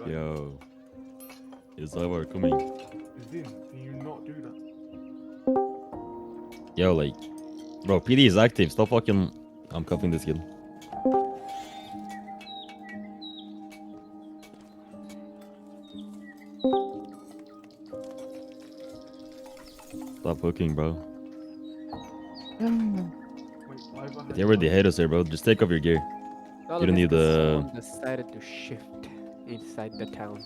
Yo, is Ivar coming? Can you not do that? Yo, like, bro, PD is active. Stop fucking. I'm cuffing this kid. Stop hooking, bro. Wait, Ivor has They already money? hate us here, bro. Just take off your gear. All You don't of it need 'cause the. someone decided to shift inside the town.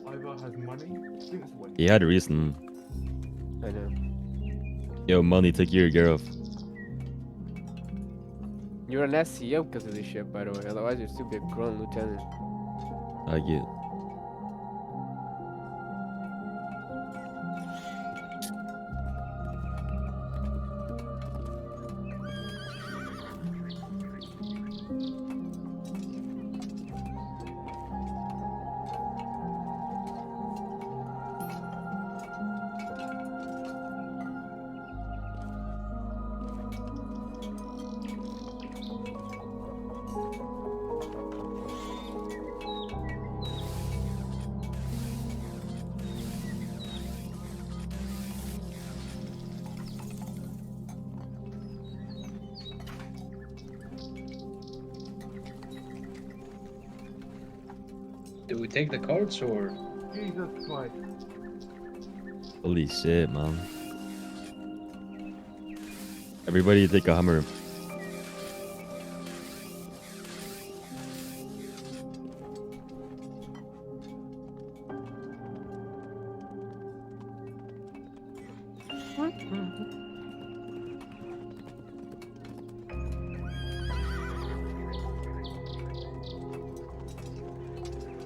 Ivor has money? Since when? He had a reason. I know. Yo, money, take your gear off. You're an SCO because of this shit, by the way. Otherwise, you'd still be a grown lieutenant. I get. Do we take the cards or? Jesus Christ. Holy shit, man. Everybody take a Hummer.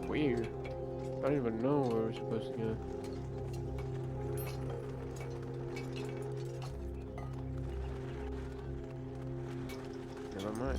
Weird. I don't even know where we're supposed to go. Never mind.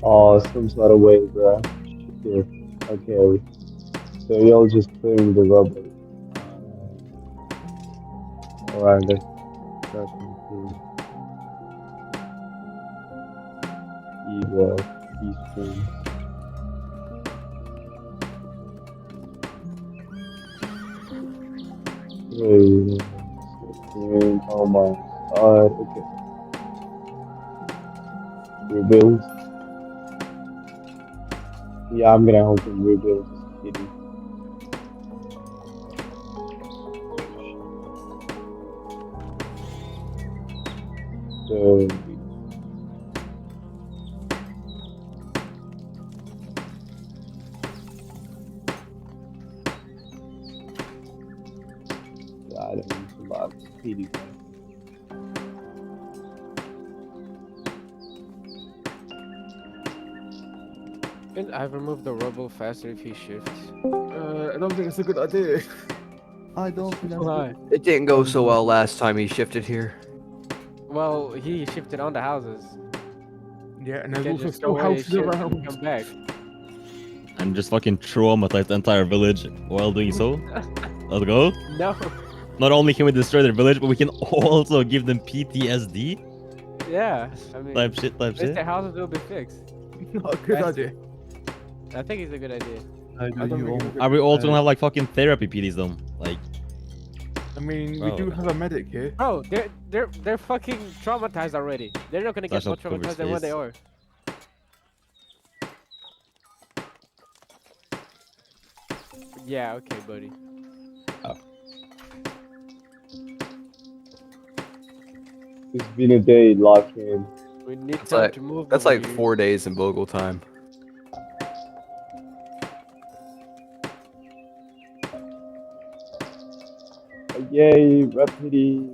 Oh, some sort of way, bro. Shit. Okay. So y'all just clearing the rubber. Alright, that's cool. Evil, peaceful. Wait, oh my god, okay. Rebuild. Yeah, I'm gonna help him rebuild this city. So, I don't need to love PD. Can I remove the rubble faster if he shifts? I don't think it's a good idea. I don't think that's Why? good. It didn't go so well last time he shifted here. Well, he shifted on the houses. Yeah, and You there's can't also just still go away, houses shift, and around. come back. And just fucking traumatize the entire village while doing so. Let's go. No. not only can we destroy their village, but we can also give them PTSD Yeah, I mean, type shit. at least their houses will be fixed. Not a good That's- idea. I think it's a good idea. I don't think it's a good Are we also idea. gonna have like fucking therapy PDs though? Like, I mean, Bro. we do have a medic here. Bro, they're fucking traumatized already. They're not gonna get Flash more up cover traumatized than what they space. are. Yeah, okay, buddy. It's been a day locked in. We need That's time like- to move. That's over like here. 4 days in Bogle time. Yay, Rapidity.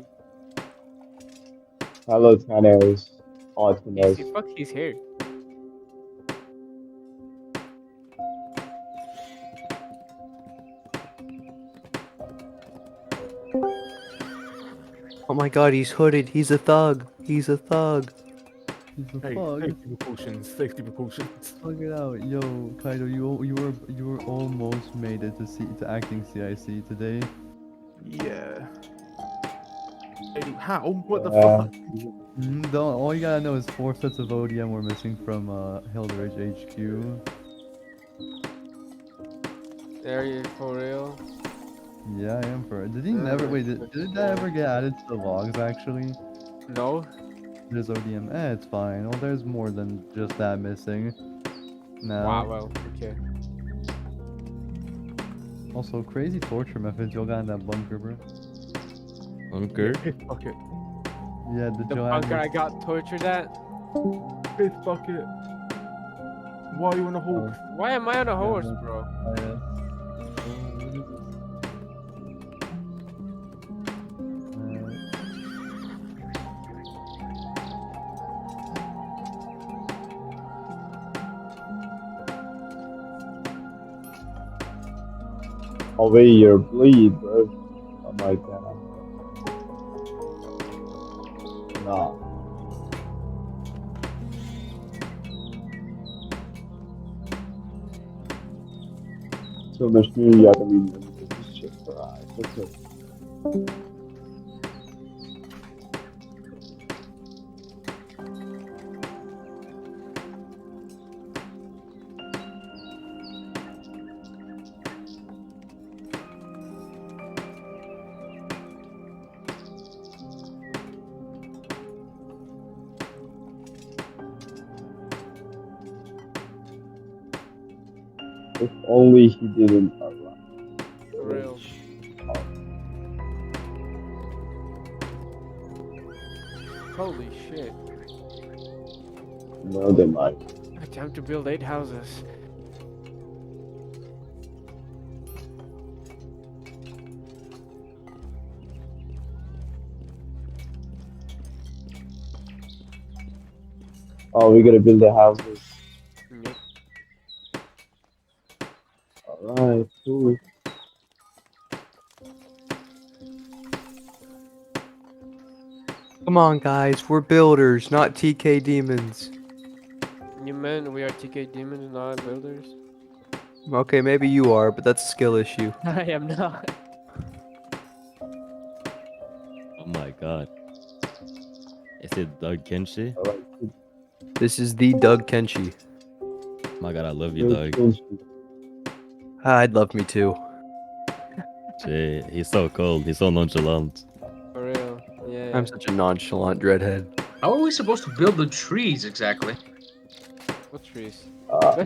Hello, Thanos. Optimus. Fuck, he's here. Oh my god, he's hooded. He's a thug. He's a thug. He's a Hey, fog. safety precautions. Safety precautions. Plug it out. Yo, Kaido, you were almost made it to acting CIC today. Yeah. Hey, how? What the Yeah. fuck? All you gotta know is 4 sets of ODM were missing from Hildridge HQ. Are you for real? Yeah, I am for it. Did he never wait? Did that ever get added to the logs? Actually, No. there's ODM. It's fine. Well, there's more than just that missing. Now, Wow. Well, okay. also crazy torture methods y'all got in that bunker, bro. bunker. Piss bucket. Yeah, the The bunker I got tortured at. Piss bucket. Why are you on a horse? Why am I on a horse, bro? Away your bleed, bro. Oh my god. Nah. So much new jag kan vinna. This shit for eyes. Okay. If only he didn't arrive. For real. Holy shit. No, they might. Time to build 8 houses. Oh, we gotta build the houses. Yep. Alright, cool. Come on, guys. We're builders, not TK demons. You meant we are TK demons, not builders? Okay, maybe you are, but that's a skill issue. I am not. Oh my god. Is it Doug Kenshi? Alright, This is the Doug Kenshi. My god, I love you, good. Doug. I'd love me too. Shit, he's so cold. He's so nonchalant. For real. Yeah. I'm such a nonchalant dreadhead. How are we supposed to build the trees exactly? What trees? Yeah,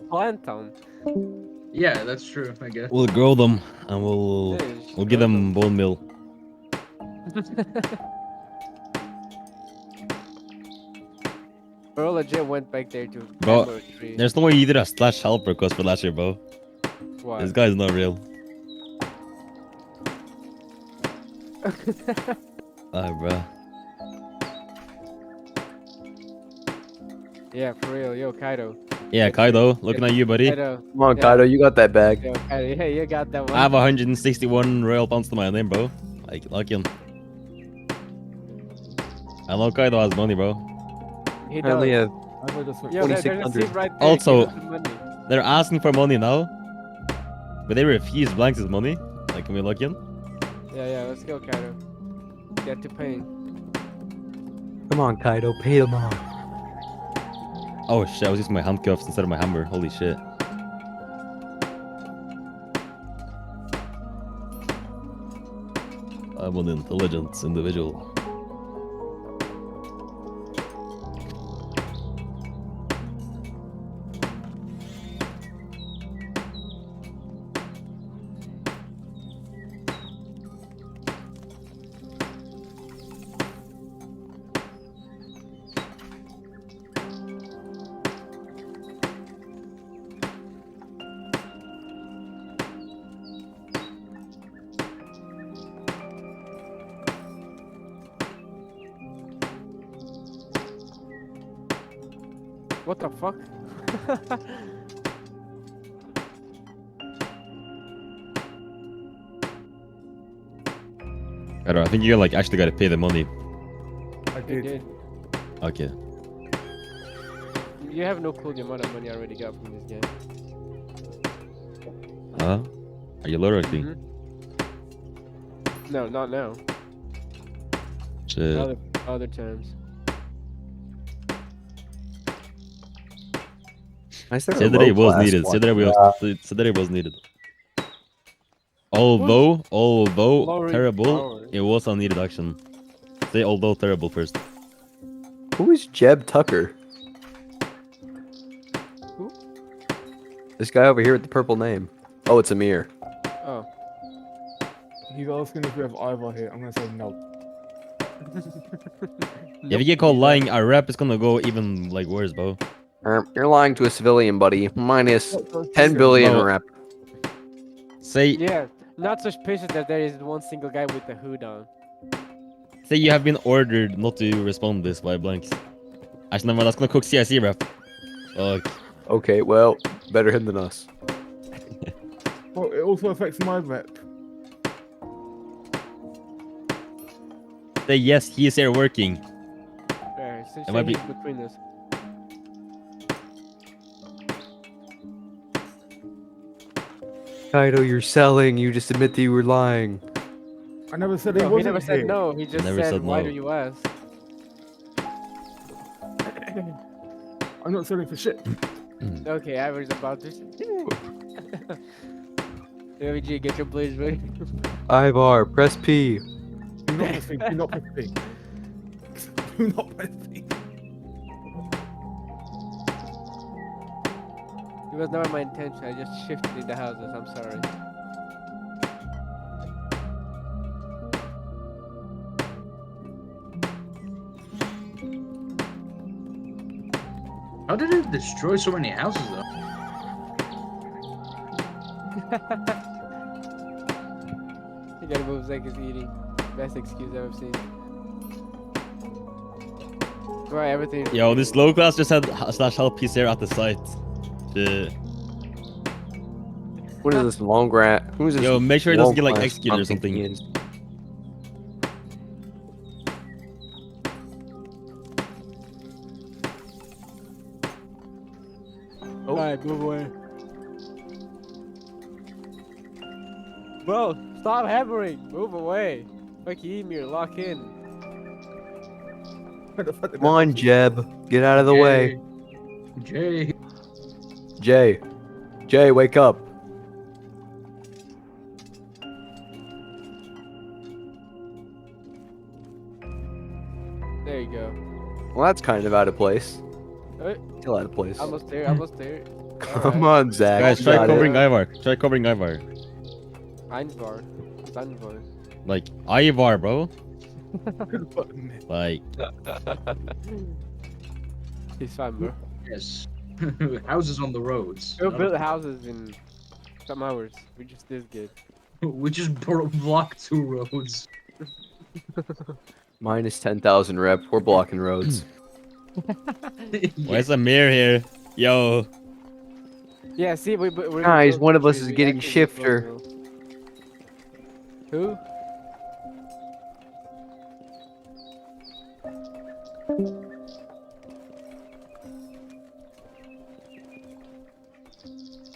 Plant them. that's true, I guess. We'll grow them and we'll give them bone meal. Bro legit went back there to Bro, hammer a tree. There's no way you did a slash help request for last year, bro. Why? This guy's not real. Bro. Yeah, for real. Yo, Kaido. Yeah, Kaido, looking at you, buddy. Kaido. Come on, Yeah. Kaido, you got that bag. Yo, Kaido. Yeah, you got that one. I have 161 royal pounds to my name, bro. Like, lock in. I know Kaido has money, bro. He I only does. have I know that's what Yo, there's a 2600. seat right there. Also- Give us the money. They're asking for money now, but they refuse Blanks' money. Like, can we lock in? Yeah, let's go, Kaido. Get to paying. Come on, Kaido, pay them off. Oh shit, I was using my handcuffs instead of my hammer. Holy shit. I'm an intelligent individual. What the fuck? I don't know, I think you like actually gotta pay the money. I You did. did. Okay. You have no clue the amount of money I already got from this game. Huh? Are you lurking? Mhm. No, not now. Shit. Other times. Is there a Said that it was low-class needed. one? Said that it was needed. Although Lowering terrible, power. it was a needed action. Say although terrible first. Who is Jeb Tucker? Who? This guy over here with the purple name. Oh, it's Amir. Oh. He's asking if we have Ivar here. I'm gonna say no. If you get caught lying, our rap is gonna go even like worse, bro. You're lying to a civilian, buddy. Minus What the 10 fuck? billion No. rep. Say Yeah, not suspicious that there is one single guy with the hood on. say you have been ordered not to respond this by blanks. Actually, never mind, that's gonna cook CIC rap. Fuck. Okay, well, better him than us. Well, it also affects my rep. Say yes, he is here working. Yeah, so It might be- he's between us. Kaido, you're selling. You just admit that you were lying. I never said he No, he wasn't never said here. no. He just Never said, said why no. do you ask? I'm not selling for shit. Okay, Ivar's about to. AVG, get your blades ready. Ivar, press P. Do not press P. Do not press P. Do not press P. It was never my intention. I just shifted the houses. I'm sorry. How did it destroy so many houses though? He gotta move like he's eating. Best excuse I've ever seen. Right, everything. Yo, this low class just had slash help piece here at the site. Shit. What is this long rat? Who is this? Yo, make sure he doesn't get like long-class executed or something he something. is? Oh. Alright, move away. Bro, stop hammering. Move away. Fuck you, Emir. Lock in. Where the fuck did Come on, that- Jeb. Get out of the way. Jay. Jay. Jay, wake up. There you go. Well, that's kind of out of place. Alright, Still out of place. almost there, almost there. Come on, Zach. Guys, you try got it. covering Ivar. Try covering Ivar. Einvar. It's Einvar. Like Ivar, bro. Good fucking- Like He's fine, bro. Yes. Houses on the roads. We'll Not build a- houses in some hours. We just this good. We just blocked 2 roads. Minus 10,000 rep. We're blocking roads. where's Amir here? Yo. Yeah, see, we're Guys, built one of us trees. is We getting actually shifter. built them. Who?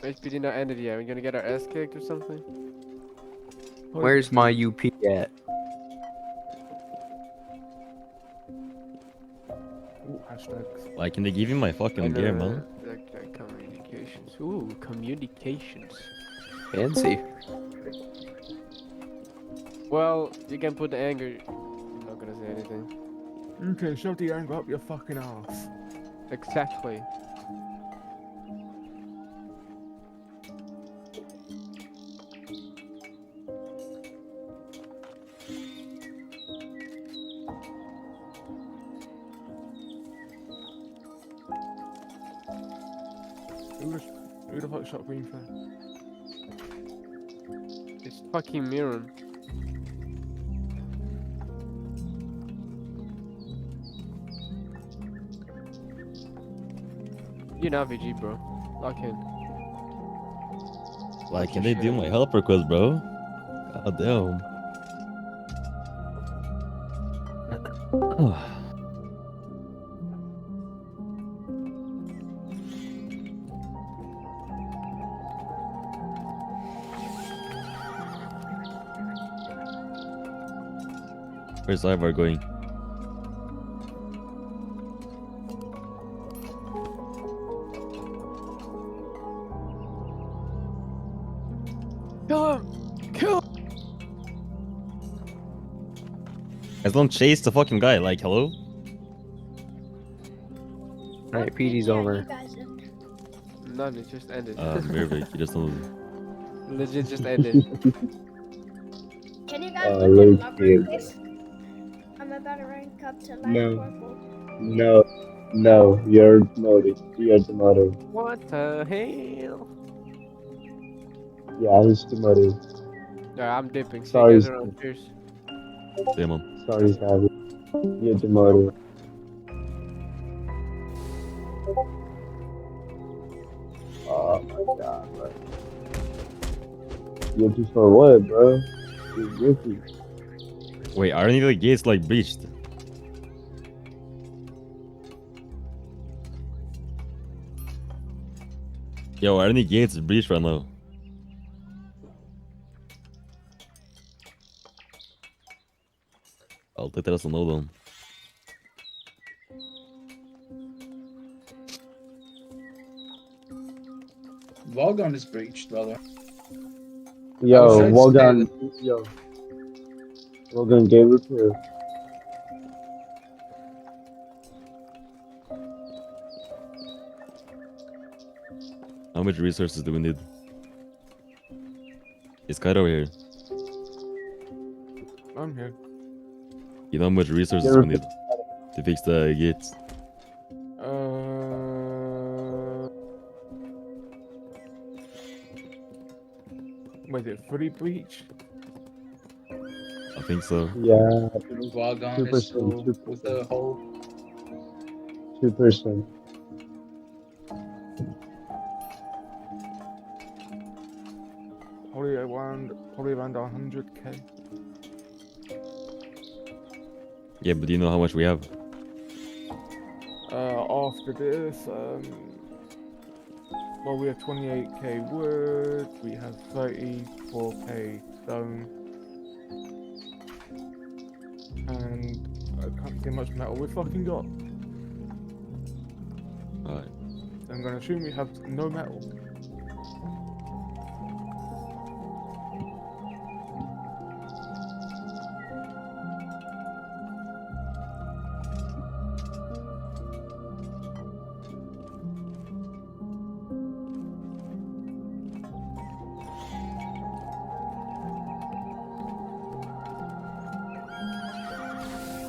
HP did not end it yet. We're gonna get our ass kicked or something? Where's my UP at? Ooh, hashtags. Why can they give you my fucking gear, man? Communications. Ooh, communications. Fancy. Well, you can put the anger. I'm not gonna say anything. You can shove the anger up your fucking ass. Exactly. Who the fuck shot Green Fair? It's fucking Miran. You're not VG, bro. Lock in. Why can they do my help request, bro? God damn. Where's Ivar going? Kill him! Kill him! Guys, don't chase the fucking guy. Like, hello? Alright, PD's over. None, it just ended. Perfect. You just don't. Legit just ended. Can you guys Oh, look at look locker, here. please? I'm about to rank up to light No. purple. No, you're demoted. You're demoted. What the hell? Yeah, he's demoted. Yeah, I'm dipping. See Sorry. you guys around. Cheers. Damn, man. Sorry, Savage. You're demoted. Oh my god, bro. Yuppie for what, bro? You're Yuppie. Wait, are any of the gates like breached? Yo, are any gates breached right now? I'll take that as a no then. Volgon is breached, brother. Yo, I was Wogan. Yo. Wogan gave it to. How much resources do we need? It's Kite over here. I'm here. You know how much resources we need to fix the gates? Was it fully breach? I think so. Yeah, Volgon is still 2%, with the whole. 2%. Probably around 100k. Yeah, but do you know how much we have? After this, well, we have 28k wood, we have 34k stone, and I can't see how much metal we fucking got. Alright. I'm gonna assume we have no metal.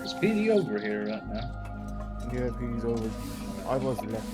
Is PD over here right now? Yeah, he's over. I was left.